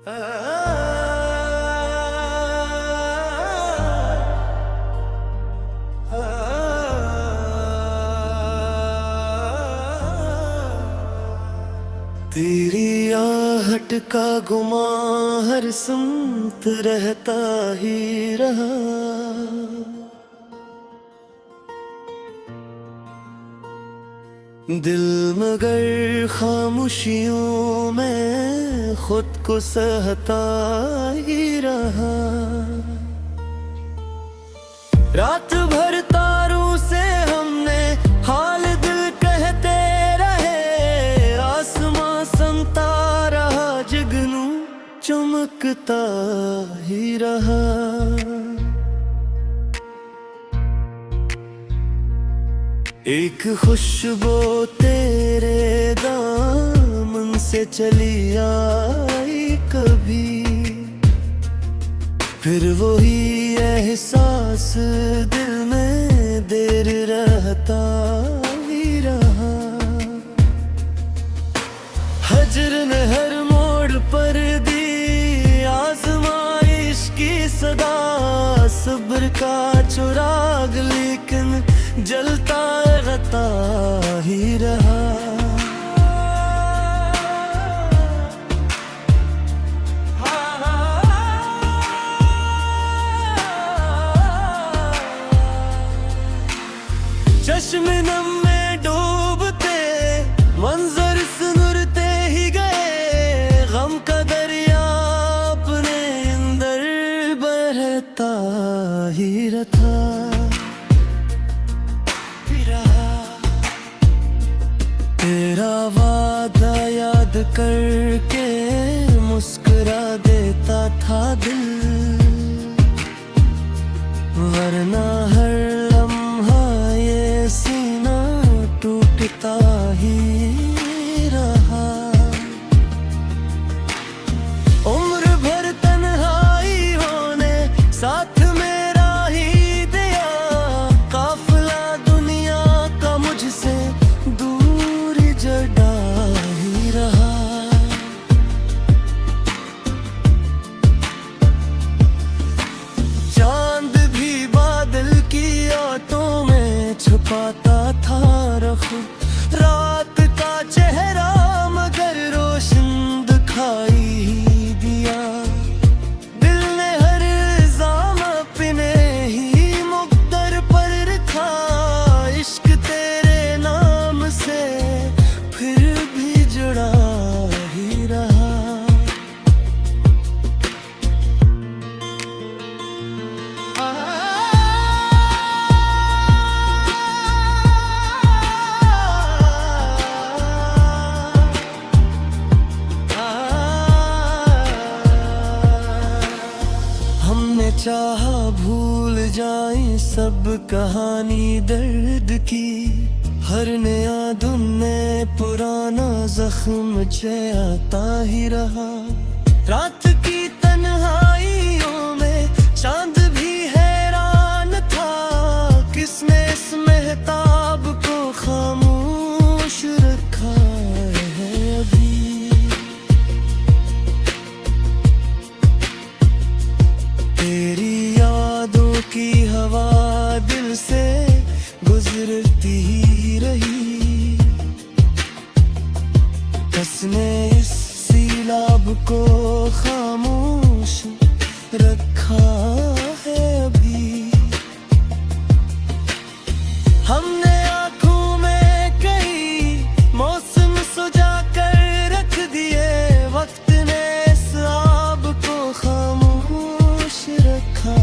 तेरी आहट का गुमा हर सुमत रहता ही रहा। दिल मगर खामोशियों में खुद को सहता ही रहा। रात भर तारों से हमने हाल दिल कहते रहे। आसमां संता रहा, जुगनू चमकता ही रहा। एक खुशबू तेरे दामन से चली आई कभी, फिर वही एहसास दिल में देर रहता ही रहा। हजर ने हर मोड़ पर दी आज़माइश की सदा। सब्र का चुराग लेकिन जलता रहता ही रहा। चश्मे नम में डूबते मंजर सुनते ही गए। गम का दरिया अपने अंदर बहता ही रहा। तेरा वादा याद करके मुस्कुरा देता था दिल, वरना हर लम्हा ये सीना टूटता ही रहा। उम्र भर तन्हाई होने साथ मेरा ही दिया। काफिला दुनिया का मुझसे दूर जड़ा ही रहा। चांद भी बादल की आटों में छुपाता था रख। रात का चेहरा मगर रोशन दिखाई ही दिया। दिल ने हर इल्जाम अपने ही मुक़द्दर पर रखा। इश्क तेरे नाम से फिर भी जुड़ा ही रहा। हमने चाहा भूल जाए सब कहानी दर्द की। हर नया धुन में पुराना जख्म आता ही रहा। रात की तन्हाइयों में चांद भी हैरान था। किसने इस महताब को खामोश रखा है अभी। तेरी यादों की हवा दिल से गुजरती ही रही। कसने इस सीलाब को खामोश रखा है अभी। हमने आँखों में कई मौसम सुझा कर रख दिए। वक्त ने इस आब को खामोश रखा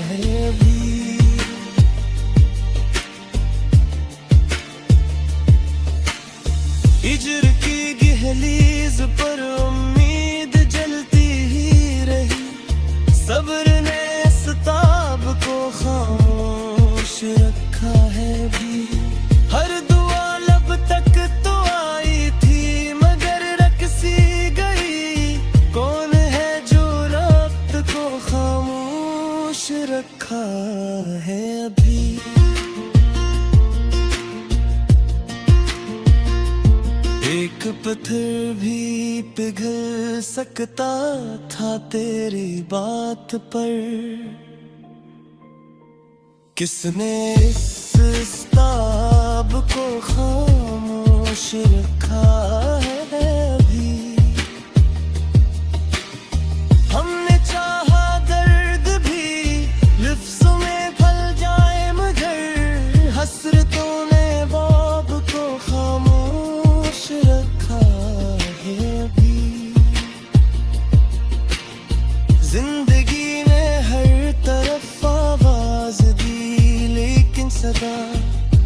है अभी। हिजर की गहलीज पर उम्मीद जलती ही रही। सब्र ने इस ताब को खामोश रखा है भी। हर दुआ लब तक तो आई थी मगर रख सी गई। कौन है जो रब्त को खामोश रखा है अभी। एक एक पत्थर भी पिघल सकता था तेरी बात पर। किसने इस किताब को खामोश रखा है अभी? हमने चाहा दर्द भी लफ्ज़ों में फल जाए, मगर हसरतों ने बाब को खामोश रखा है अभी। जिंदगी में हर तरफ आवाज दी, लेकिन सदा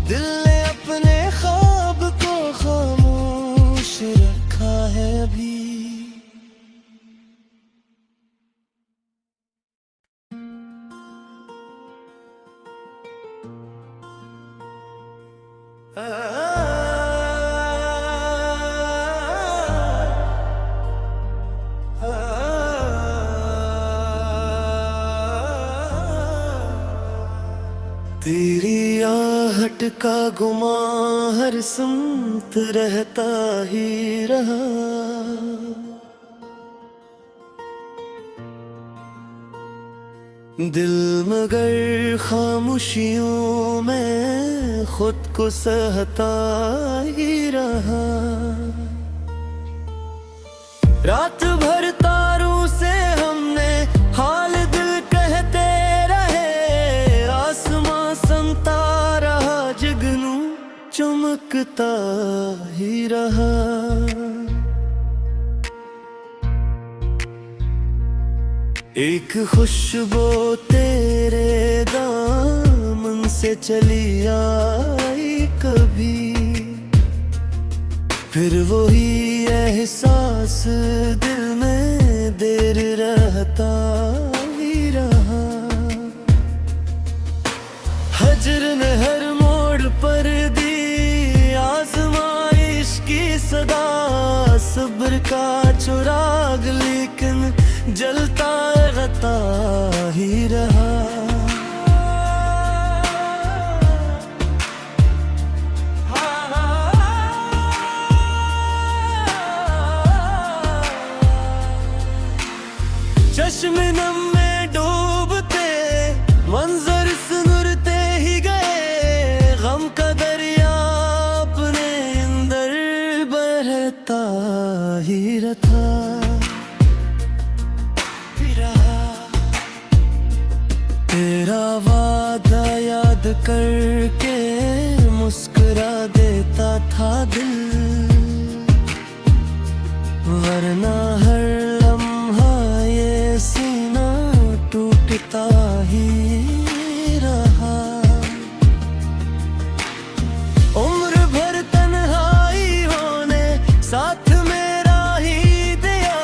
दिल ने अपने ख्वाब को खामोश रखा है अभी। तेरी आहट का गुमा हर सुमत रहता ही रहा। दिल मगर खामोशियों में खुद को सहता ही रहा। रात भर तारों से हमने हाल दिल कहते रहे, आसमां संता रहा, जुगनू चमकता ही रहा। एक खुशबू तेरे दामन से चली आई कभी, फिर वही एहसास दिल में देर रहता ही रहा। हजर ने हर मोड़ पर दी आज़माइश की सदा, सब्र का चुराग लेकिन जलता रहता ही रहा। चश्मे नम में डूबते मंजर सुनते ही गए, गम का दरिया अपने अंदर बहता ही रहा। तेरा वादा याद करके मुस्कुरा देता था दिल, वरना हर लम्हा ये सीना टूटता ही रहा। उम्र भर तन्हाई होने साथ मेरा ही दिया,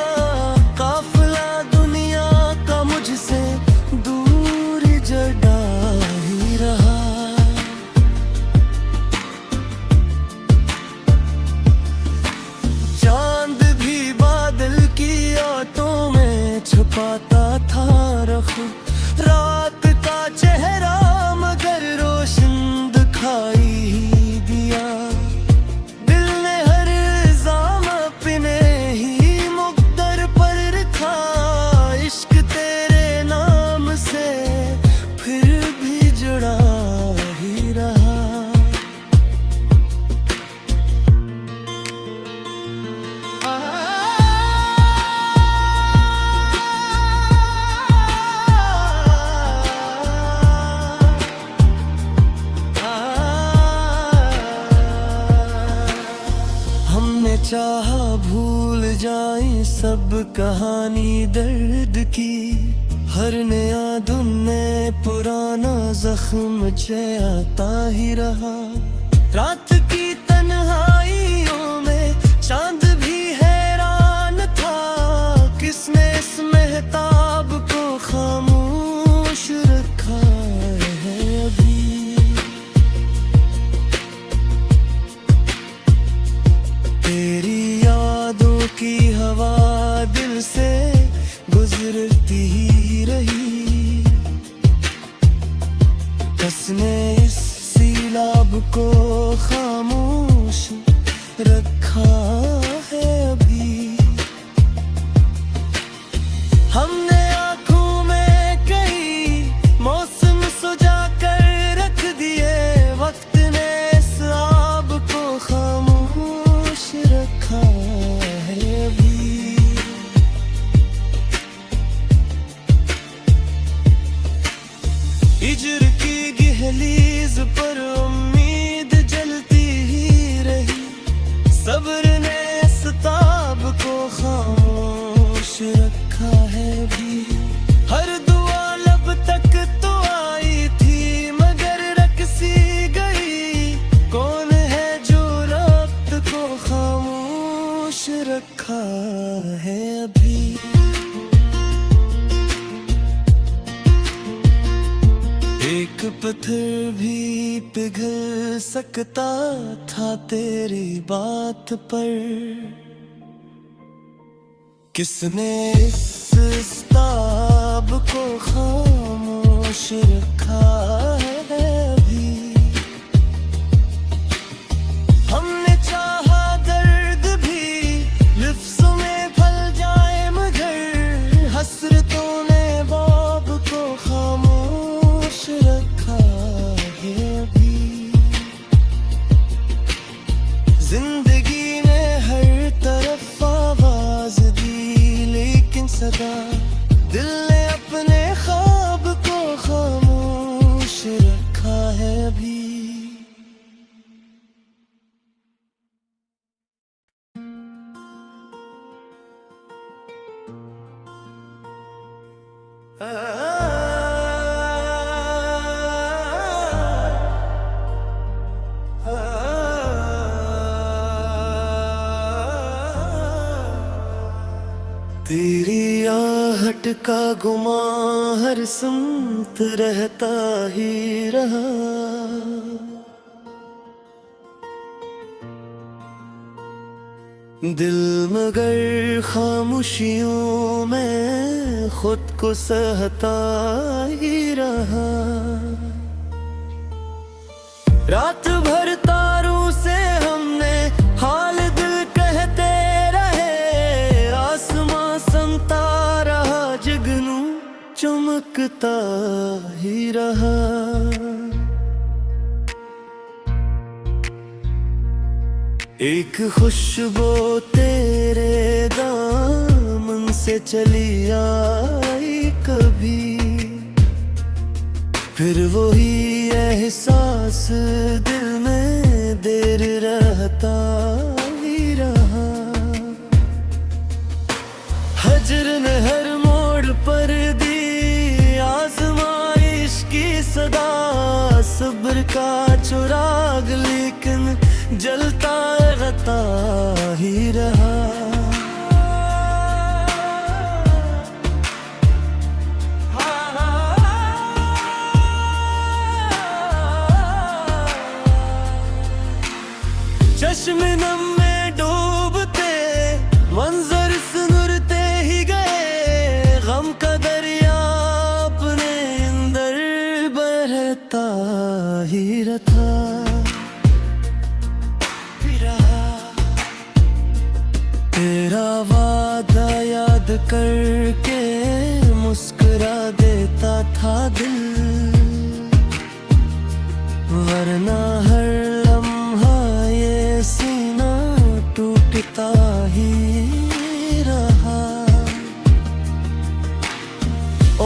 काफिला दुनिया का मुझसे दूर जड़ा ही रहा। चांद भी बादल की आटों में छुपाता था रख, रात का चेहरा मगर रोशन दिखाई ही दिया। दिल ने हर इल्जाम अपने ही मुक़द्दर पर रखा, इश्क तेरे नाम से फिर भी जुड़ा ही रहा। हमने चाहा भूल जाए सब कहानी दर्द की, हर नया धुन में पुराना जख्म आता ही रहा। रात की तन्हाइयों में चांद भी हैरान था, किसने इस महताब को खामोश रखा है अभी। तेरी यादों की हवा दिल से गुजरती ही रही, कसने इस सीलाब को खामोश रखा रखा है अभी। एक पत्थर भी पिघल सकता था तेरी बात पर। किसने इस किताब को खामोश रखा है अभी। हमने चाहा दर्द भी लफ्ज़ों में फल जाए, मगर हसरतों ने बाब को खामोश रखा है अभी। जिंदगी ने हर तरफ आवाज दी, लेकिन सदा दिल ने अपने ख्वाब को खामोश रखा है अभी। तेरी आहट का गुमां हर समत रहता ही रहा। दिल मगर खामोशियों में खुद को सहता ही रहा। रात भर तारों से हमने हाल दिल कहते रहे। आसमां संता रहा, जुगनू चमकता ही रहा। एक खुशबू तेरे दामन से चली आई कभी, फिर वही एहसास दिल में देर रहता ही रहा। हजर ने हर मोड़ पर दी आज़माइश की सदा। सब्र का चिराग लेकिन जलता रहता ही रहा। चश्मे नम में डूबते मंजर सुनते ही गए। गम का दरिया अपने अंदर बहता ही रहा। तेरा वादा याद करके मुस्कुरा देता था दिल, वरना हर लम्हा ये सीना टूटता ही रहा।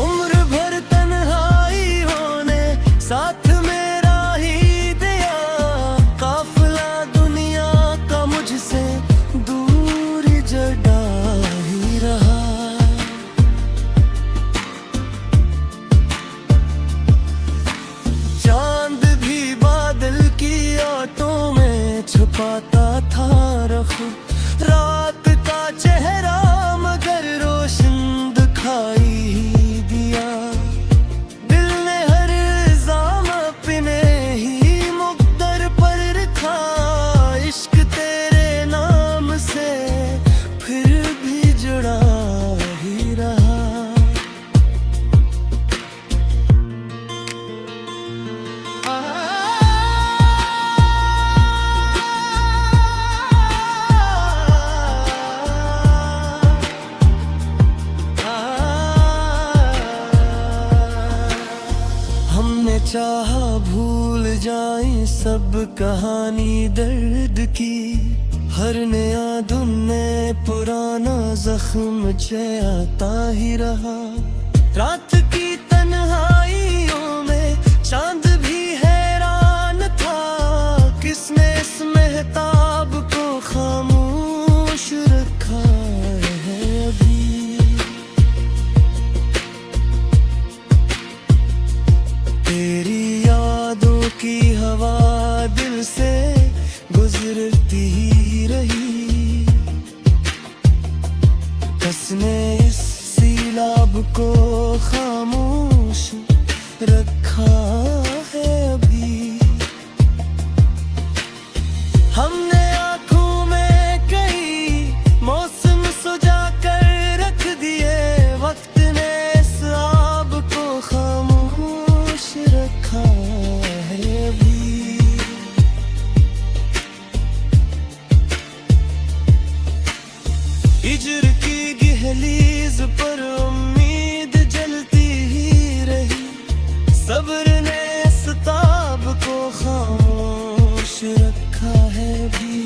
उम्र भर तन्हाई होने साथ मेरा ही दिया। काफिला दुनिया का मुझसे दूर जड़ा ही रहा। चांद भी बादल की आटों में छुपाता था रख। रात का चेहरा मगर रोशन दिखाई ही दिया। दिल ने हर इल्जाम अपने ही मुक़द्दर पर रखा। इश्क तेरे नाम से फिर भी जुड़ा ही रहा। हमने चाहा भूल जाए सब कहानी दर्द की। हर नया धुन में पुराना जख्म जयाता ही रहा। रात की तन्हाइयों में चांद भी हैरान था। किसने इस महताब को खामोश रखा है अभी। तेरी यादों की हवा दिल से गुजरती ही रही। हिजर की गहलीज पर उम्मीद जलती ही रही। सब्र ने सताब को खामोश रखा है भी।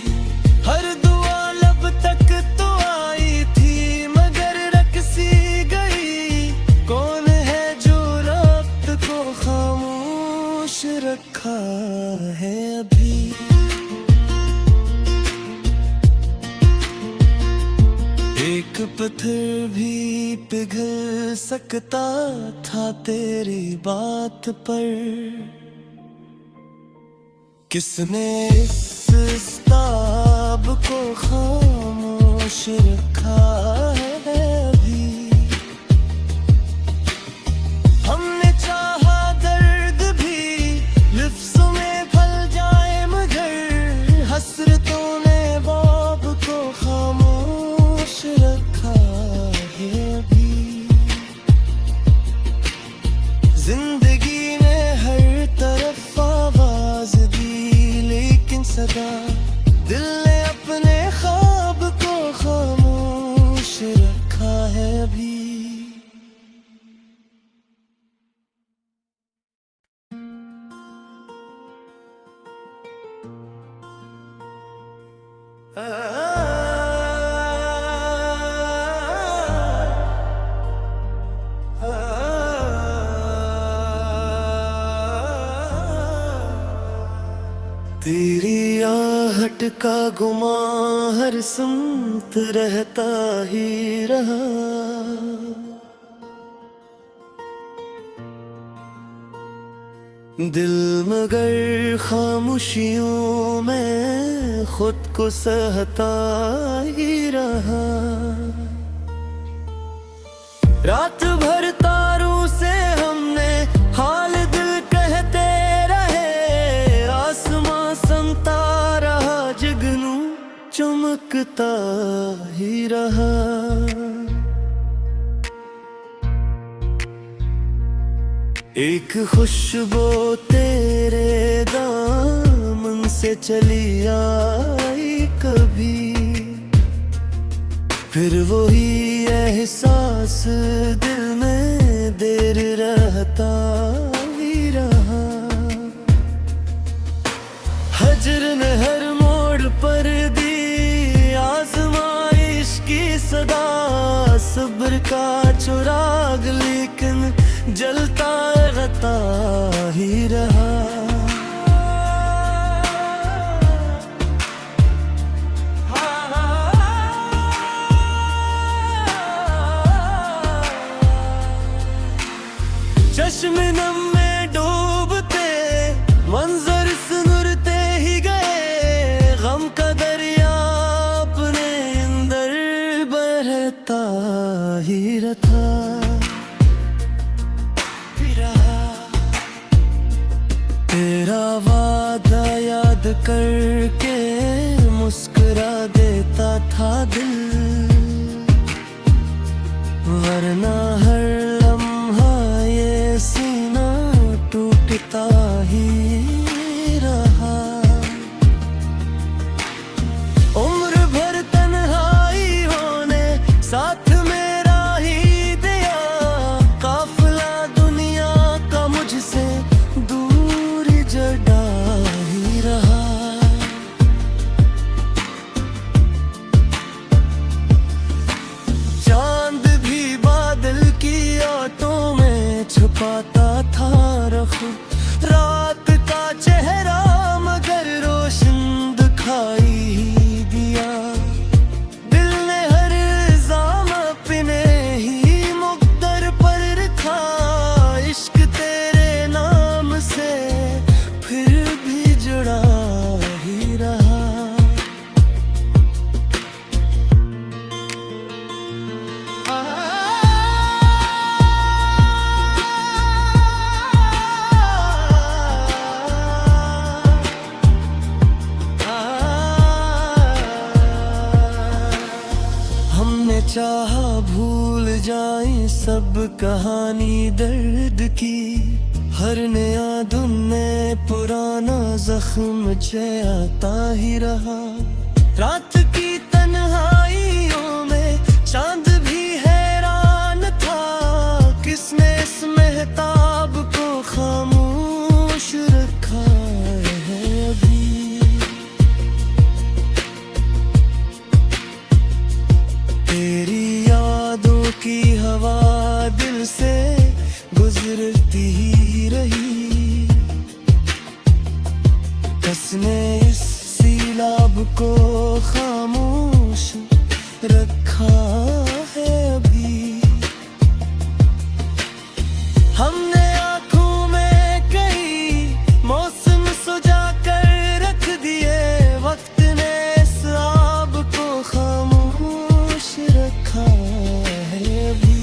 हर दुआ लब तक तो आई थी मगर रख सी गई। कौन है जो रब्त को खामोश रखा है अभी। एक पत्थर भी पिघल सकता था तेरी बात पर। किसने इस ताब को खामोश रखा है अभी। हमने चाहा दर्द भी लिफ्ज़ों में फल जाए मगर हसरतों ने बाब को खामोश रखा है अभी। जिंदगी ने हर तरफ आवाज दी लेकिन सदा दिल ने अपने ख्वाब को खामोश रखा है अभी। तेरी आहट का गुमां हर सुमत रहता ही रहा। दिल मगर खामोशियों में खुद को सहता ही रहा। रात भर तारों से हमने हाल दिल कहते रहे। आसमां समता रहा जुगनू चमकता ही रहा। एक खुशबू तेरे दामन से चली आई कभी। फिर वही एहसास दिल में देर रहता ही रहा। हजर ने हर मोड़ पर दी आज़माइश की सदा। सब्र का चुराग लेकिन जलता रहता ही रहा। चश्मे-नम में डूबते मंजर सुनते ही गए। गम का दरिया अपने अंदर बहता ही रहा। तेरा वादा याद करके मुस्कुरा देता था दिल। वरना हर लम्हा ये सीना टूटता ही रहा। उम्र भर तन्हाई होने साथ मेरा ही दिया। काफिला दुनिया का मुझसे दूर जड़ा ही रहा। चांद भी बादल की आटों में छुपाता था रख। रात का चेहरा मगर रोशन दिखाई ही दिया। दिल ने हर इल्जाम अपने ही मुक़द्दर पर रखा। इश्क तेरे नाम से फिर भी जुड़ा ही रहा। चाहा भूल जाए सब कहानी दर्द की। हर नया धुन में पुराना जख्म चयाता ही रहा। रात की तन्हाइयों में से गुजरती ही रही। कसने इस सीलाब को खामोश रखा है अभी। हमने आंखों में कई मौसम सुझा कर रख दिए, वक्त ने इस आब को खामोश रखा है अभी।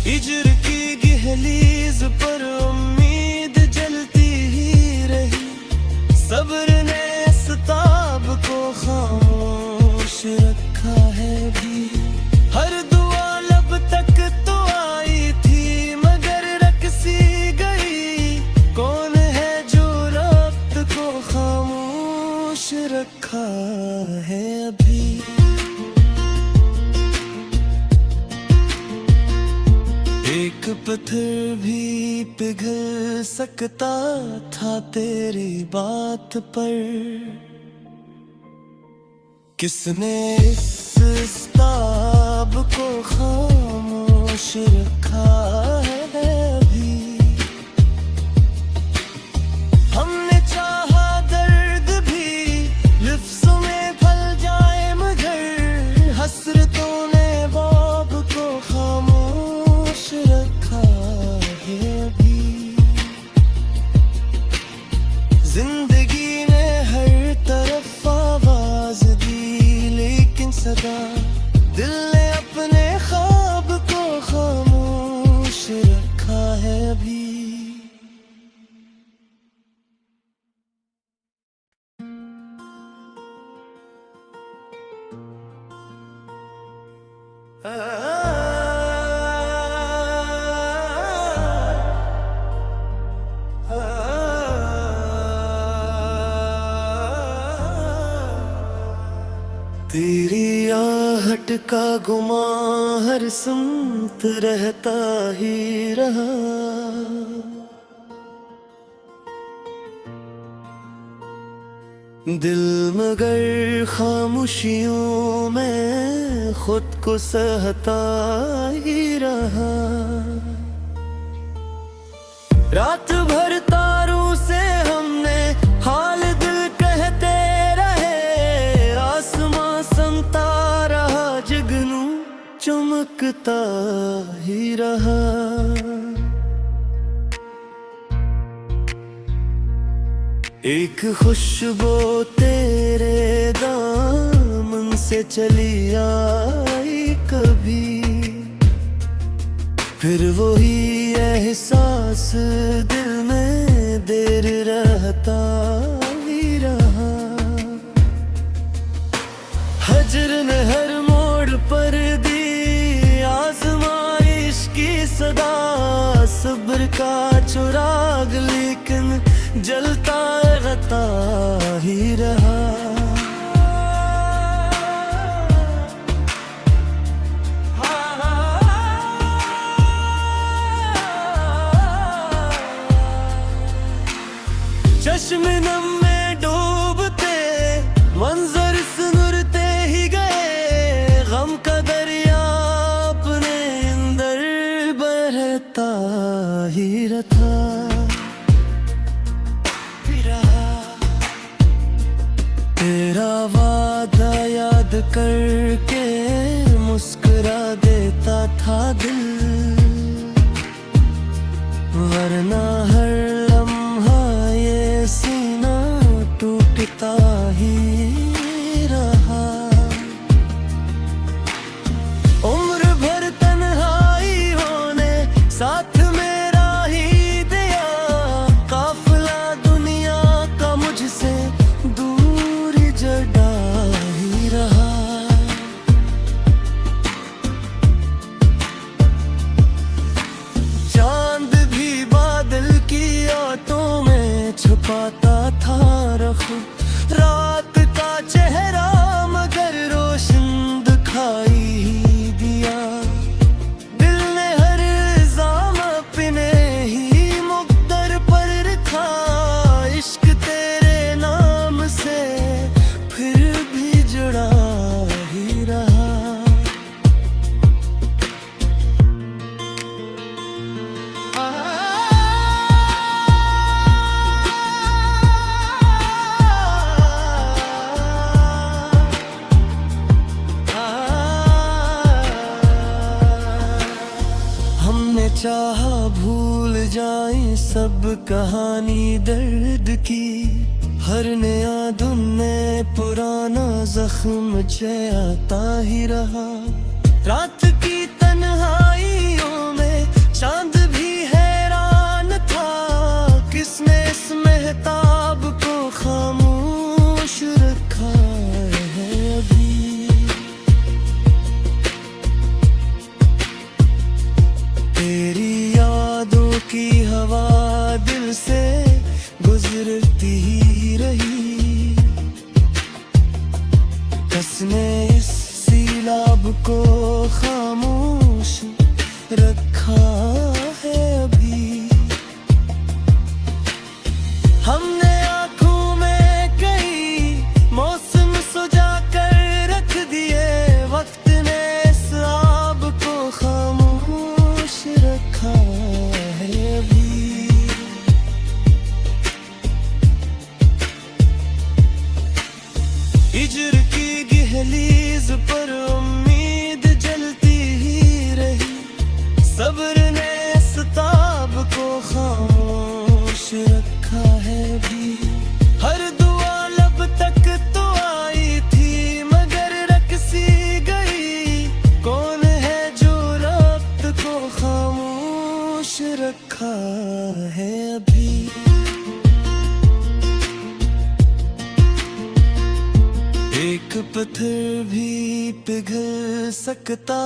हिजर की गहलीज पर उम्मीद जलती ही रही, सब्र ने इस ताब को खामोश रखा है भी। हर दुआ लब तक तो आई थी मगर रख सी गई, कौन है जो रब्त को खामोश रखा है अभी। एक पत्थर भी पिघल सकता था तेरी बात पर, किसने इस ताब को खामोश रखा है अभी। हमने चाहा दर्द भी लफ्ज़ों में फल जाए मगर हसरतों ने बाब को खामोश रखा है अभी। जिंदगी ने हर तरफ आवाज दी लेकिन सदा दिल ने अपने ख्वाब को खामोश रखा है अभी। तेरी आहट का गुमा हर सुमत रहता ही रहा, दिल मगर खामोशियों में खुद को सहता ही रहा। रात भर तारों से हमने हाल दिल कहते रहे, आसमां संता रहा जगनू चमकता ही रहा। एक खुशबू तेरे दामन से चली आई कभी, फिर वही एहसास दिल में देर रहता ही रहा। हजर ने हर मोड़ पर दी आज़माइश की सदा, सब्र का चुराग लेकिन जलता रहता ही रहा। चश्मे-नम में डूबते मंजर सुनते ही गए, गम का दरिया अपने अंदर बहता ही रहा। तेरा वादा याद करके मुस्कुरा देता था दिल, वरना हर लम्हा ये सीना टूटता ही रहा। उम्र भर तन्हाइयों ने साथ मेरा ही दिया, काफिला दुनिया का मुझसे दूर जड़ा ही रहा। चांद भी बादल की आटों में छुपाता था रख, रात का चेहरा मगर रोशन दिखाई ही दिया। दिल ने हर इल्जाम अपने ही मुक़द्दर पर रखा, इश्क तेरे नाम से फिर भी जुड़ा कहानी दर्द की, हर नया धुन में पुराना जख्म जयाता ही रहा। रात की तन्हाइयों में चांद भी हैरान था, किसने इस महताब को खामोश रखा है अभी। तेरी यादों की हवा दिल से गुजरती ही रही, कसने इस सीलाब को खामोश रखा है अभी। हमने आंखों में कई मौसम सुझा कर रख दिए, वक्त ने इस आब को खामोश रखा है अभी। हिजर की गहलीज पर उम्मीद जलती ही रही, सब्र ने इस ताब को खामोश रखा है भी। हर दुआ लब तक तो आई थी मगर रख सी गई, कौन है जो रब्त को खामोश रखा है अभी। एक पत्थर भी पिघल सकता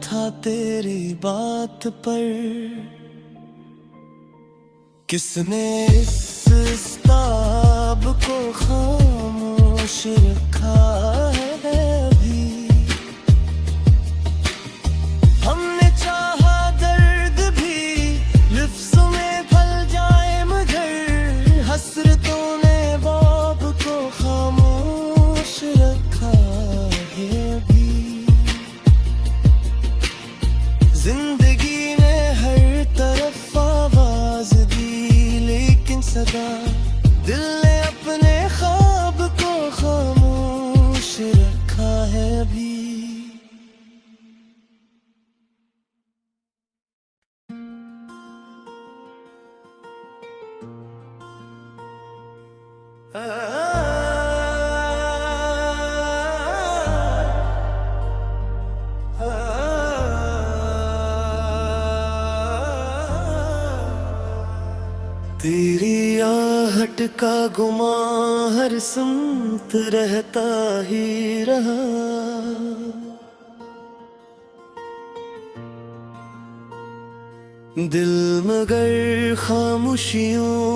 था तेरी बात पर, किसने इस ताब को खामोश रखा है अभी। हमने चाहा दर्द भी लफ्ज़ों में फल जाए, मगर हसरतों ने बाब को खामोश रखा है अभी। जिंदगी ने हर तरफ आवाज दी, लेकिन सदा दिल ने अपने ख्वाब को खामोश रखा है अभी। तेरी आहट का गुमा हर सुमत रहता ही रहा, दिल मगर खामोशियों